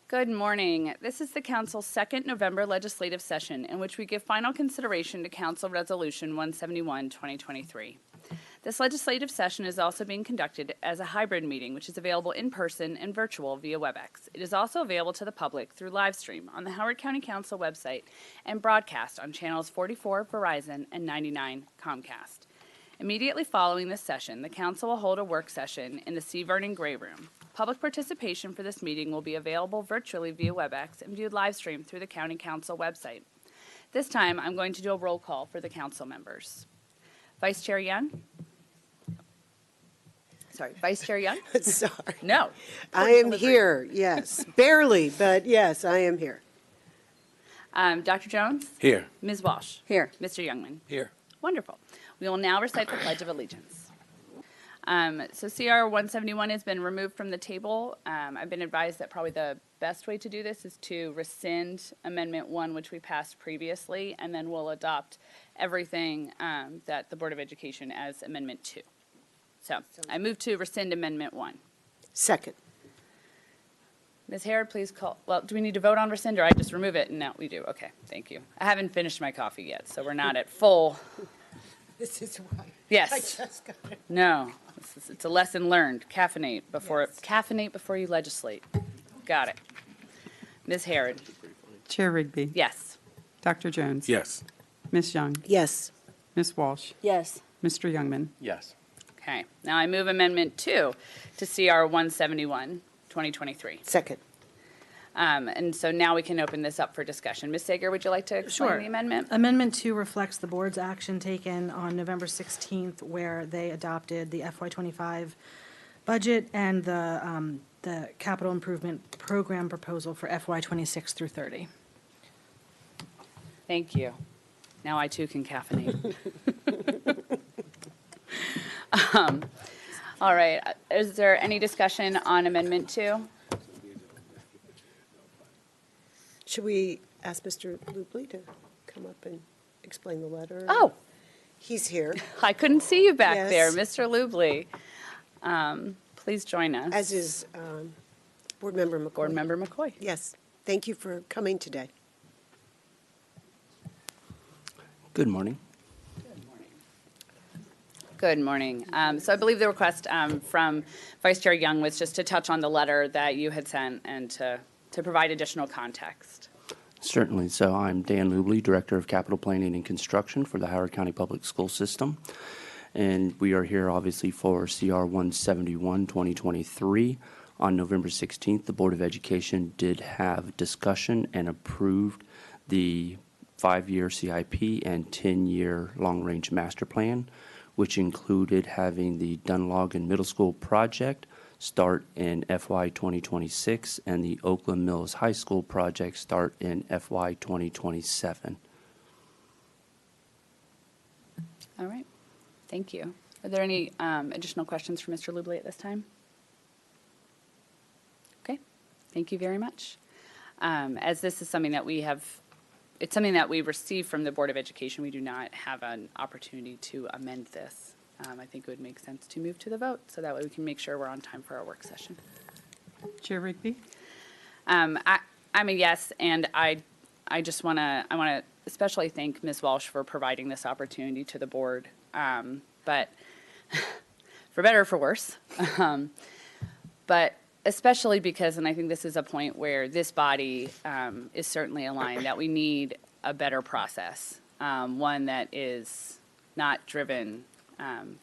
Good morning. This is the Council's second November legislative session in which we give final consideration to Council Resolution 171, 2023. This legislative session is also being conducted as a hybrid meeting, which is available in person and virtual via WebEx. It is also available to the public through live stream on the Howard County Council website and broadcast on channels 44 Verizon and 99 Comcast. Immediately following this session, the Council will hold a work session in the C. Vernon Gray Room. Public participation for this meeting will be available virtually via WebEx and viewed live stream through the County Council website. This time, I'm going to do a roll call for the council members. Vice Chair Young? Sorry, Vice Chair Young? Sorry. No. I am here, yes. Barely, but yes, I am here. Dr. Jones? Here. Ms. Walsh? Here. Mr. Youngman? Here. Wonderful. We will now recite the Pledge of Allegiance. So CR 171 has been removed from the table. I've been advised that probably the best way to do this is to rescind Amendment 1, which we passed previously, and then we'll adopt everything that the Board of Education as Amendment 2. So I move to rescind Amendment 1. Second. Ms. Harrod, please call. Well, do we need to vote on rescind, or I just remove it? No, we do. Okay, thank you. I haven't finished my coffee yet, so we're not at full. This is why. Yes. I just got it. No, it's a lesson learned. Caffeinate before you legislate. Got it. Ms. Harrod. Chair Rigby. Yes. Dr. Jones. Yes. Ms. Young. Yes. Ms. Walsh. Yes. Mr. Youngman. Yes. Okay. Now I move Amendment 2 to CR 171, 2023. Second. And so now we can open this up for discussion. Ms. Sager, would you like to explain Sure. the amendment? Amendment 2 reflects the board's action taken on November 16th, where they adopted the FY25 budget and the capital improvement program proposal for FY26 through 30. Thank you. Now I too can caffeinate. All right. Is there any discussion on Amendment 2? Should we ask Mr. Lubley to come up and explain the letter? Oh, He's here, I couldn't see you back Yes. there, Mr. Lubley. Please join us. as is Board Member McCoy. Board Member McCoy. Yes. Thank you for coming today. Good morning. Good morning. So I believe the request from Vice Chair Young was just to touch on the letter that you had sent and to provide additional context. Certainly. So I'm Dan Lubley, Director of Capital Planning and Construction for the Howard County Public School System. And we are here obviously for CR 171, 2023. On November 16th, the Board of Education did have discussion and approved the 5-year CIP and 10-year long-range master plan, which included having the Dunlogan Middle School project start in FY 2026 and the Oakland Mills High School project start in FY 2027. All right. Thank you. Are there any additional questions for Mr. Lubley at this time? Okay. Thank you very much. As this is something that it's something that we received from the Board of Education. We do not have an opportunity to amend this. I think it would make sense to move to the vote so that way we can make sure we're on time for our work session. Chair Rigby. I'm a yes, and I want to especially thank Ms. Walsh for providing this opportunity to the board. But for better or for worse, but especially because, and I think this is a point where this body is certainly aligned, that we need a better process, one that is not driven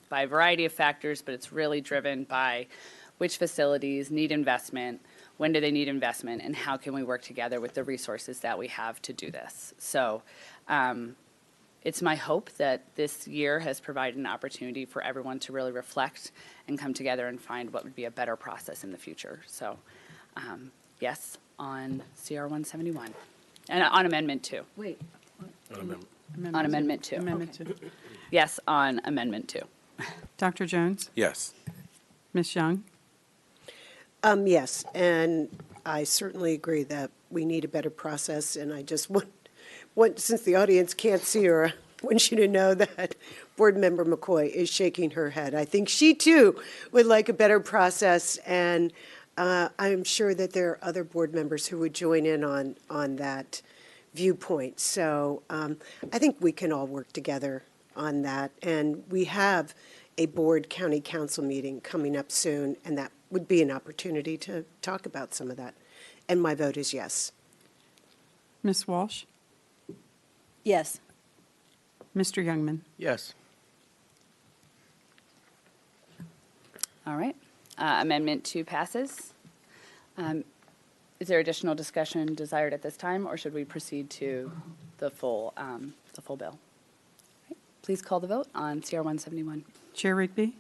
by a variety of factors, but it's really driven by which facilities need investment, when do they need investment, and how can we work together with the resources that we have to do this. So it's my hope that this year has provided an opportunity for everyone to really reflect and come together and find what would be a better process in the future. So yes on CR 171 and on Amendment 2. Wait. On Amendment 2. Amendment 2. Yes on Amendment 2. Dr. Jones. Yes. Ms. Young. Yes, and I certainly agree that we need a better process, and I just want since the audience can't see her, I want you to know that Board Member McCoy is shaking her head. I think she, too, would like a better process, and I'm sure that there are other board members who would join in on that viewpoint. So I think we can all work together on that. And we have a board county council meeting coming up soon, and that would be an opportunity to talk about some of that. And my vote is yes. Ms. Walsh? Yes. Mr. Youngman? Yes. All right. Amendment 2 passes. Is there additional discussion desired at this time, or should we proceed to the full bill? Right. Please call the vote on CR 171. Chair Rigby?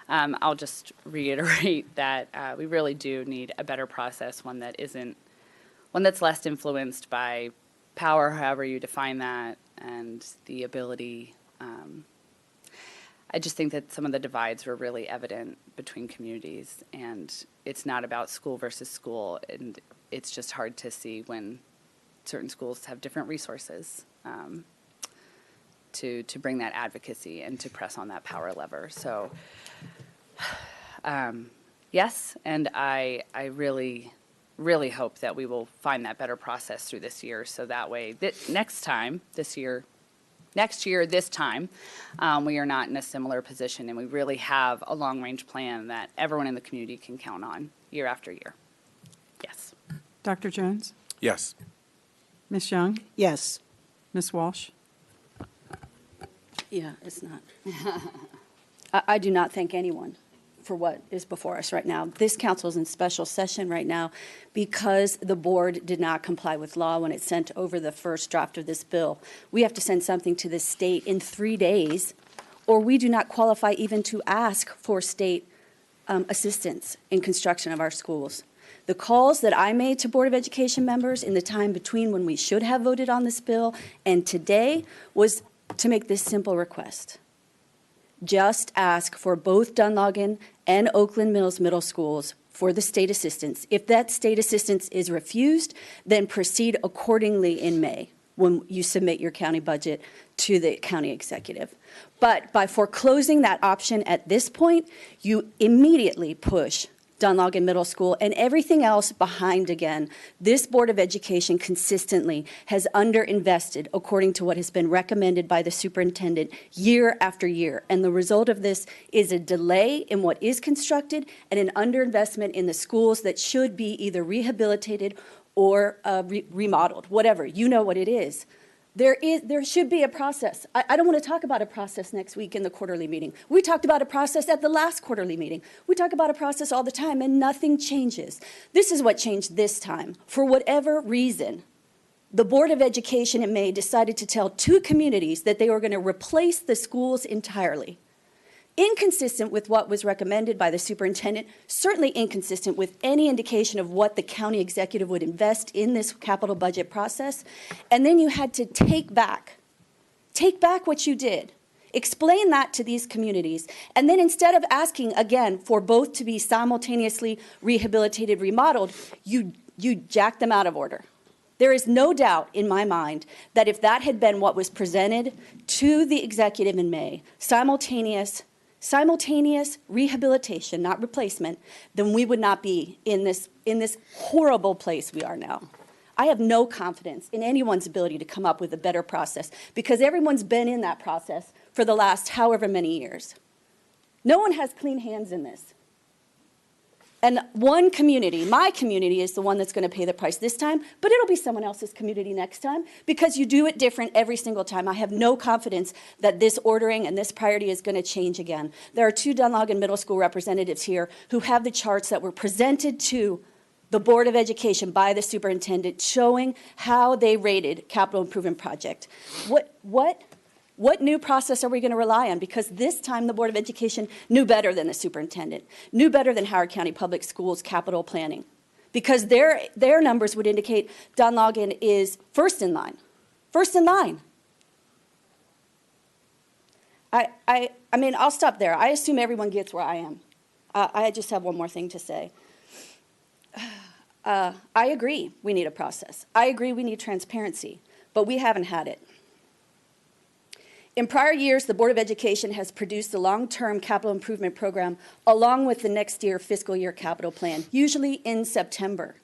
I'll just reiterate that we really do need a better process, one that's less influenced by power, however you define that, and the ability. I just think that some of the divides were really evident between communities, and it's not about school versus school, and it's just hard to see when certain schools have different resources to bring that advocacy and to press on that power lever. So, yes, and I really, really hope that we will find that better process through this year, so that way next year, this time, we are not in a similar position, and we really have a long-range plan that everyone in the community can count on year after year. Yes. Dr. Jones? Yes. Ms. Young? Yes. Ms. Walsh? Yeah, it's not. I do not thank anyone for what is before us right now. This council is in special session right now because the board did not comply with law when it sent over the first draft of this bill. We have to send something to the state in 3 days, or we do not qualify even to ask for state assistance in construction of our schools. The calls that I made to Board of Education members in the time between when we should have voted on this bill and today was to make this simple request. Just ask for both Dunlogan and Oakland Mills Middle Schools for the state assistance. If that state assistance is refused, then proceed accordingly in May when you submit your county budget to the county executive. But by foreclosing that option at this point, you immediately push Dunlogan Middle School and everything else behind again. This Board of Education consistently has underinvested according to what has been recommended by the superintendent year after year. And the result of this is a delay in what is constructed and an underinvestment in the schools that should be either rehabilitated or remodeled, whatever. You know what it is. There should be a process. I don't want to talk about a process next week in the quarterly meeting. We talked about a process at the last quarterly meeting. We talk about a process all the time, and nothing changes. This is what changed this time. For whatever reason, the Board of Education in May decided to tell 2 communities that they were going to replace the schools entirely. Inconsistent with what was recommended by the superintendent, certainly inconsistent with any indication of what the county executive would invest in this capital budget process. And then you had to take back what you did. Explain that to these communities. And then instead of asking, again, for both to be simultaneously rehabilitated, remodeled, you jacked them out of order. There is no doubt in my mind that if that had been what was presented to the executive in May, simultaneous rehabilitation, not replacement, then we would not be in this horrible place we are now. I have no confidence in anyone's ability to come up with a better process because everyone's been in that process for the last however many years. No one has clean hands in this. And one community, my community, is the one that's going to pay the price this time, but it'll be someone else's community next time because you do it different every single time. I have no confidence that this ordering and this priority is going to change again. There are 2 Dunlogan Middle School representatives here who have the charts that were presented to the Board of Education by the superintendent showing how they rated capital improvement project. What new process are we going to rely on? Because this time the Board of Education knew better than the superintendent, knew better than Howard County Public Schools capital planning, because their numbers would indicate Dunlogan is first in line. First in line. I mean, I'll stop there. I assume everyone gets where I am. I just have one more thing to say. I agree we need a process. I agree we need transparency, but we haven't had it. In prior years, the Board of Education has produced the long-term capital improvement program along with the next year fiscal year capital plan, usually in September.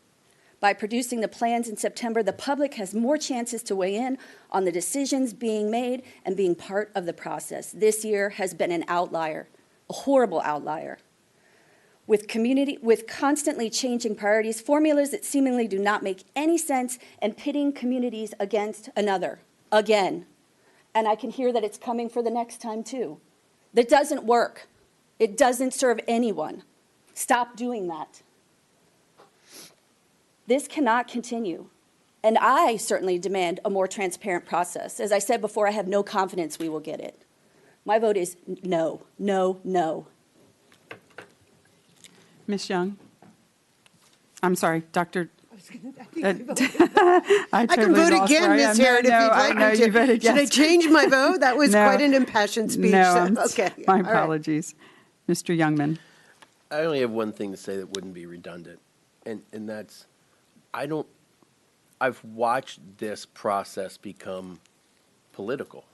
By producing the plans in September, the public has more chances to weigh in on the decisions being made and being part of the process. This year has been an outlier, a horrible outlier. With constantly changing priorities, formulas that seemingly do not make any sense, and pitting communities against another, again. And I can hear that it's coming for the next time too. That doesn't work. It doesn't serve anyone. Stop doing that. This cannot continue. And I certainly demand a more transparent process. As I said before, I have no confidence we will get it. My vote is no, no, no. Ms. Young? I'm sorry, Dr. I I can vote again, Ms. Harrod, if you'd like me to. You voted yes. Should I change my vote? That was No. quite an impassioned speech. No, Okay. my all right. apologies. Mr. Youngman? I only have one thing to say that wouldn't be redundant, and that's, I've watched this process become political,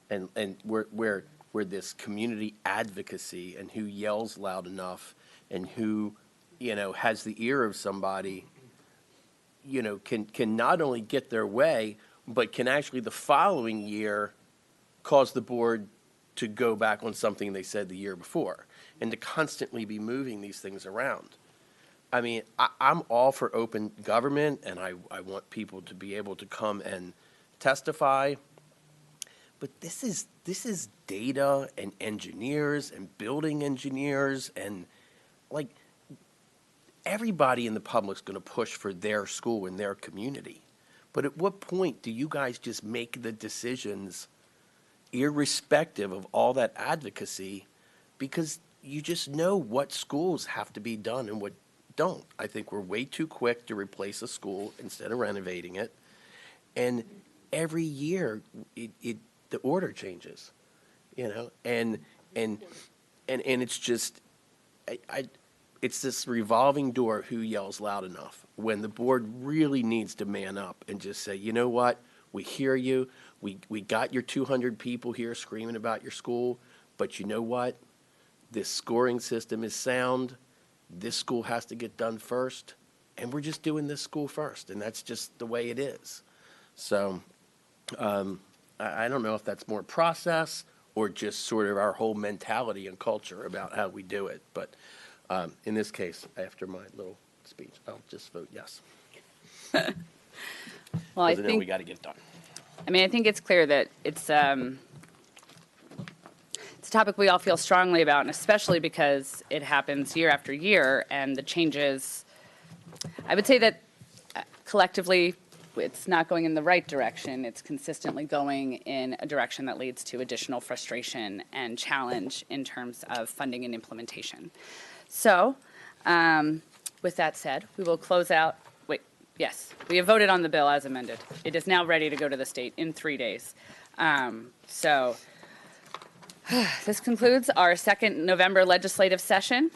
and where this community advocacy and who yells loud enough and who, has the ear of somebody, can not only get their way, but can actually the following year cause the board to go back on something they said the year before, and to constantly be moving these things around. I mean, I'm all for open government, and I want people to be able to come and testify. But this is data and engineers and building engineers, and like everybody in the public's going to push for their school and their community. But at what point do you guys just make the decisions irrespective of all that advocacy, because you just know what schools have to be done and what don't? I think we're way too quick to replace a school instead of renovating it. And every year the order changes, and it's just, it's this revolving door, who yells loud enough, when the board really needs to man up and just say, you know what, we hear you, we got your 200 people here screaming about your school, but you know what, this scoring system is sound, this school has to get done first, and we're just doing this school first, and that's just the way it is. So I don't know if that's more process or just sort of our whole mentality and culture about how we do it, but in this case, after my little speech, I'll just vote yes. Well, I Because I know think, we got to get done. I think it's clear that it's a topic we all feel strongly about, and especially because it happens year after year, and the changes, I would say that collectively, it's not going in the right direction. It's consistently going in a direction that leads to additional frustration and challenge in terms of funding and implementation. So, with that said, we will close out. Yes, we have voted on the bill as amended. It is now ready to go to the state in 3 days. So this concludes our second November legislative session.